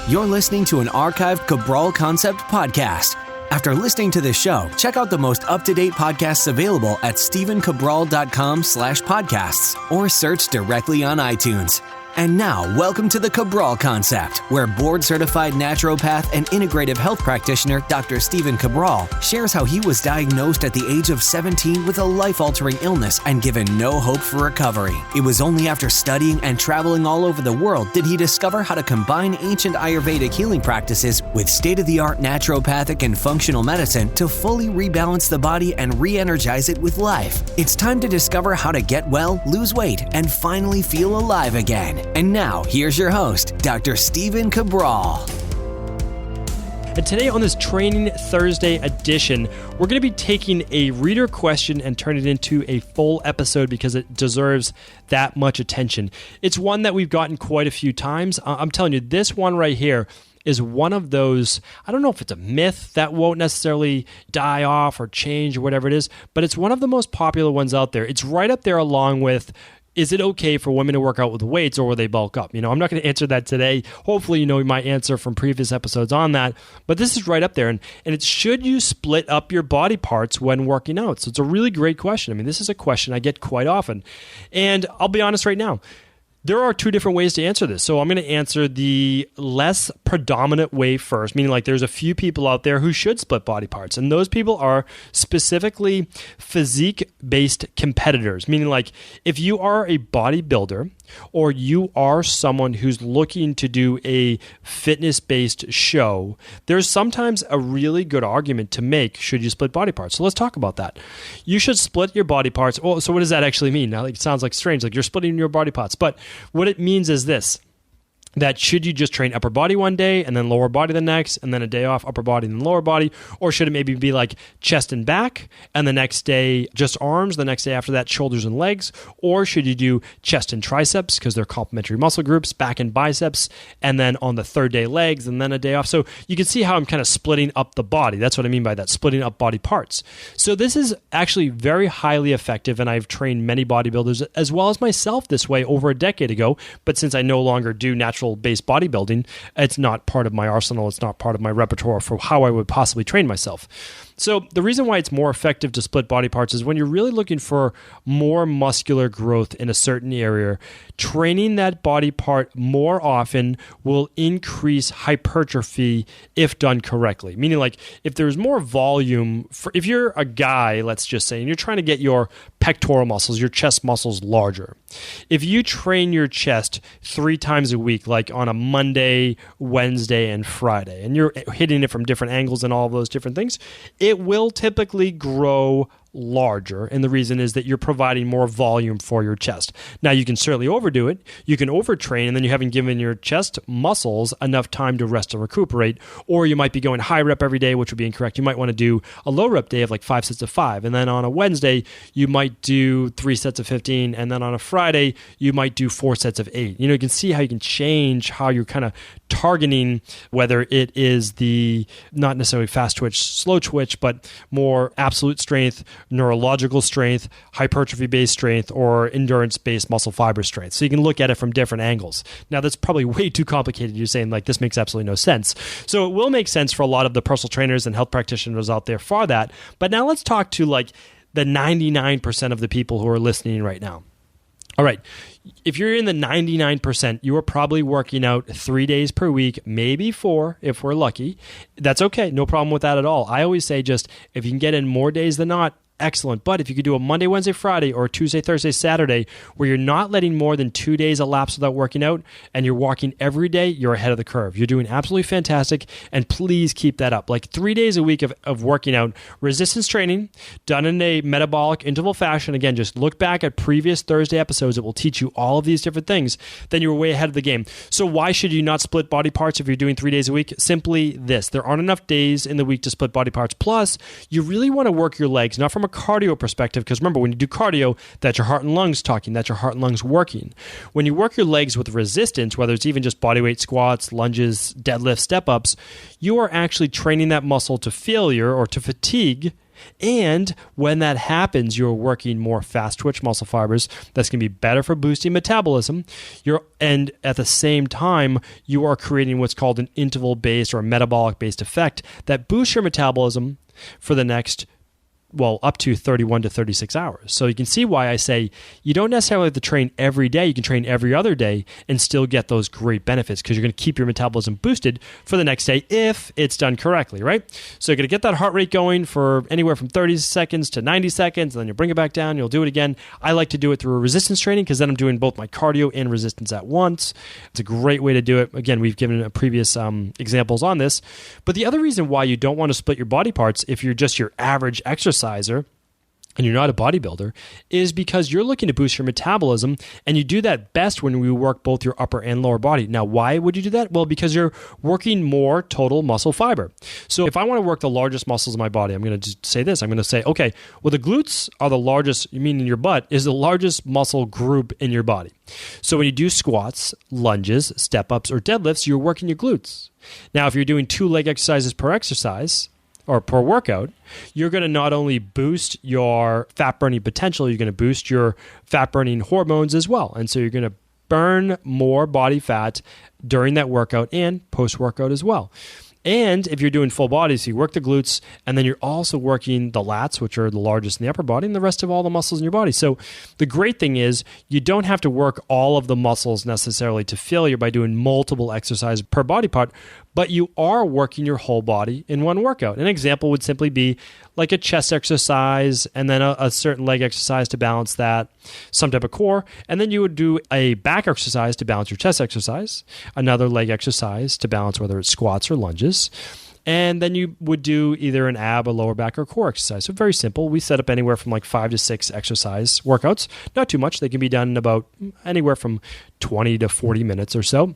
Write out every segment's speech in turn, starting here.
You're listening to an archived Cabral Concept podcast. After listening to this show, check out the most up-to-date podcasts available at stephencabral.com/podcasts or search directly on iTunes. And now, welcome to the Cabral Concept, where board-certified naturopath and integrative health practitioner Dr. Stephen Cabral shares how he was diagnosed at the age of 17 with a life-altering illness and given no hope for recovery. It was only after studying and traveling all over the world did he discover how to combine ancient Ayurvedic healing practices with state-of-the-art naturopathic and functional medicine to fully rebalance the body and re-energize it with life. It's time to discover how to get well, lose weight, and finally feel alive again. And now, here's your host, Dr. Stephen Cabral. And today on this Training Thursday edition, we're going to be taking a reader question and turn it into a full episode because it deserves that much attention. It's one that we've gotten quite a few times. I'm telling you, this one right here is one of those, I don't know if it's a myth that won't necessarily die off or change or whatever it is, but it's one of the most popular ones out there. It's right up there along with, is it okay for women to work out with weights or will they bulk up? I'm not going to answer that today. Hopefully, my answer from previous episodes on that. But this is right up there. And it's, should you split up your body parts when working out? So it's a really great question. This is a question I get quite often. And I'll be honest right now. There are two different ways to answer this. So I'm going to answer the less predominant way first, meaning like there's a few people out there who should split body parts. And those people are specifically physique-based competitors, meaning like if you are a bodybuilder or you are someone who's looking to do a fitness-based show, there's sometimes a really good argument to make should you split body parts. So let's talk about that. You should split your body parts. Oh, so what does that actually mean? Now, it sounds like strange, like you're splitting your body parts. But what it means is this, that should you just train upper body one day and then lower body the next and then a day off upper body and then lower body? Or should it maybe be like chest and back and the next day just arms, the next day after that shoulders and legs? Or should you do chest and triceps because they're complementary muscle groups, back and biceps, and then on the third day legs and then a day off? So you can see how I'm kind of splitting up the body. That's what I mean by that, splitting up body parts. So this is actually very highly effective, and I've trained many bodybuilders as well as myself this way over a decade ago. But since I no longer do natural-based bodybuilding, it's not part of my arsenal. It's not part of my repertoire for how I would possibly train myself. So the reason why it's more effective to split body parts is when you're really looking for more muscular growth in a certain area, training that body part more often will increase hypertrophy if done correctly. Meaning like if there's more volume, if you're a guy, let's just say, and you're trying to get your pectoral muscles, your chest muscles larger. If you train your chest 3 times a week, like on a Monday, Wednesday, and Friday, and you're hitting it from different angles and all of those different things, it will typically grow larger, and the reason is that you're providing more volume for your chest. Now, you can certainly overdo it. You can overtrain, and then you haven't given your chest muscles enough time to rest and recuperate, or you might be going high rep every day, which would be incorrect. You might want to do a low rep day of like 5 sets of 5, and then on a Wednesday, you might do 3 sets of 15, and then on a Friday, you might do 4 sets of 8. You can see how you can change how you're kind of targeting, whether it is the not necessarily fast twitch, slow twitch, but more absolute strength, neurological strength, hypertrophy-based strength, or endurance-based muscle fiber strength. So you can look at it from different angles. Now, that's probably way too complicated. You're saying, like, this makes absolutely no sense. So it will make sense for a lot of the personal trainers and health practitioners out there for that. But now let's talk to, like, the 99% of the people who are listening right now. All right, if you're in the 99%, you are probably working out 3 days per week, maybe 4 if we're lucky. That's okay, no problem with that at all. I always say just if you can get in more days than not, excellent. But if you could do a Monday, Wednesday, Friday, or Tuesday, Thursday, Saturday, where you're not letting more than 2 days elapse without working out, and you're walking every day, you're ahead of the curve. You're doing absolutely fantastic, and please keep that up. Like 3 days a week of working out, resistance training, done in a metabolic interval fashion. Again, just look back at previous Thursday episodes. It will teach you all of these different things. Then you're way ahead of the game. So why should you not split body parts if you're doing 3 days a week? Simply this. There aren't enough days in the week to split body parts. Plus, you really want to work your legs, not from a cardio perspective, because remember, when you do cardio, that's your heart and lungs talking, that's your heart and lungs working. When you work your legs with resistance, whether it's even just bodyweight squats, lunges, deadlifts, step-ups, you are actually training that muscle to failure or to fatigue, And when that happens, you're working more fast twitch muscle fibers. That's going to be better for boosting metabolism. And at the same time, you are creating what's called an interval-based or metabolic-based effect that boosts your metabolism for the next up to 31 to 36 hours. So you can see why I say you don't necessarily have to train every day. You can train every other day and still get those great benefits because you're going to keep your metabolism boosted for the next day if it's done correctly, right? So you're going to get that heart rate going for anywhere from 30 seconds to 90 seconds, and then you'll bring it back down. You'll do it again. I like to do it through a resistance training because then I'm doing both my cardio and resistance at once. It's a great way to do it. Again, we've given previous examples on this. But the other reason why you don't want to split your body parts if you're just your average exerciser and you're not a bodybuilder is because you're looking to boost your metabolism, and you do that best when we work both your upper and lower body. Now, why would you do that? Well, because you're working more total muscle fiber. So if I want to work the largest muscles in my body, I'm going to just say this. I'm going to say, okay, well, the glutes are the largest, you mean in your butt, is the largest muscle group in your body. So when you do squats, lunges, step-ups, or deadlifts, you're working your glutes. Now, if you're doing 2 leg exercises per exercise, or per workout, you're going to not only boost your fat burning potential, you're going to boost your fat burning hormones as well. And so you're going to burn more body fat during that workout and post workout as well. And if you're doing full body, so you work the glutes, and then you're also working the lats, which are the largest in the upper body, and the rest of all the muscles in your body. So the great thing is you don't have to work all of the muscles necessarily to failure by doing multiple exercises per body part, but you are working your whole body in one workout. An example would simply be like a chest exercise and then a certain leg exercise to balance that, some type of core, and then you would do a back exercise to balance your chest exercise, another leg exercise to balance whether it's squats or lunges, and then you would do either an ab, a lower back, or core exercise. So very simple. We set up anywhere from like 5 to 6 exercise workouts. Not too much. They can be done in about anywhere from 20 to 40 minutes or so.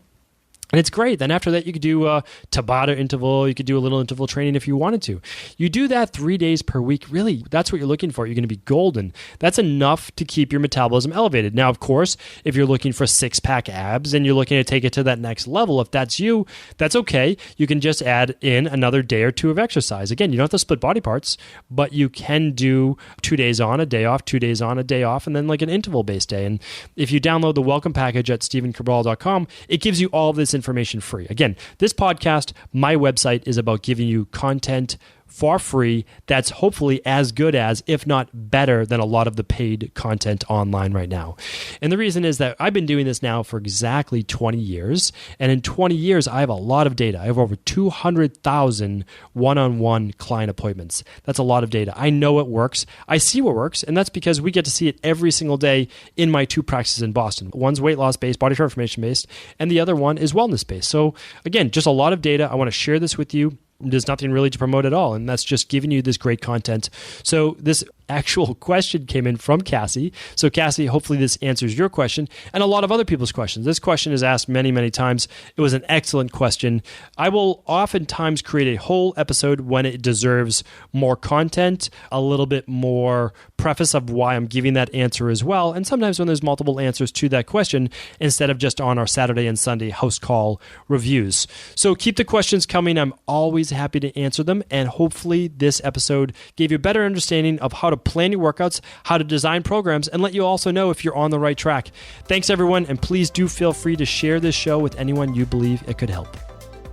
And it's great. Then after that, you could do a Tabata interval. You could do a little interval training if you wanted to. You do that 3 days per week. Really, that's what you're looking for. You're going to be golden. That's enough to keep your metabolism elevated. Now, of course, if you're looking for 6-pack abs and you're looking to take it to that next level, if that's you, that's okay. You can just add in another day or 2 of exercise. Again, you don't have to split body parts, but you can do 2 days on, a day off, 2 days on, a day off, and then like an interval-based day. And if you download the welcome package at StephenCabral.com, it gives you all of this information free. Again, this podcast, my website, is about giving you content for free that's hopefully as good as, if not better than, a lot of the paid content online right now. And the reason is that I've been doing this now for exactly 20 years. And in 20 years, I have a lot of data. I have over 200,000 one-on-one client appointments. That's a lot of data. I know it works. I see what works. And that's because we get to see it every single day in my 2 practices in Boston. One's weight loss based, body transformation based, and the other one is wellness based. So again, just a lot of data. I want to share this with you. There's nothing really to promote at all, and that's just giving you this great content. So this actual question came in from Cassie. So Cassie, hopefully this answers your question and a lot of other people's questions. This question is asked many, many times. It was an excellent question. I will oftentimes create a whole episode when it deserves more content, a little bit more preface of why I'm giving that answer as well, and sometimes when there's multiple answers to that question instead of just on our Saturday and Sunday house call reviews. So keep the questions coming. I'm always happy to answer them, and hopefully this episode gave you a better understanding of how to plan your workouts, how to design programs, and let you also know if you're on the right track. Thanks, everyone, and please do feel free to share this show with anyone you believe it could help.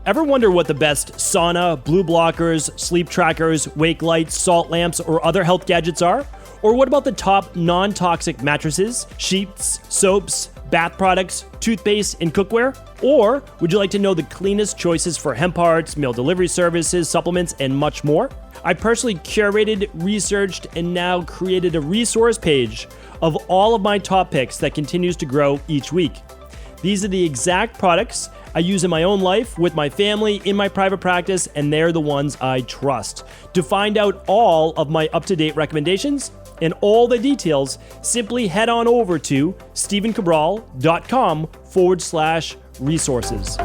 Ever wonder what the best sauna, blue blockers, sleep trackers, wake lights, salt lamps, or other health gadgets are? Or what about the top non-toxic mattresses, sheets, soaps, bath products, toothpaste, and cookware? Or would you like to know the cleanest choices for hemp parts, meal delivery services, supplements, and much more? I personally curated, researched, and now created a resource page of all of my top picks that continues to grow each week. These are the exact products I use in my own life, with my family, in my private practice, and they're the ones I trust. To find out all of my up-to-date recommendations and all the details, simply head on over to StephenCabral.com/resources.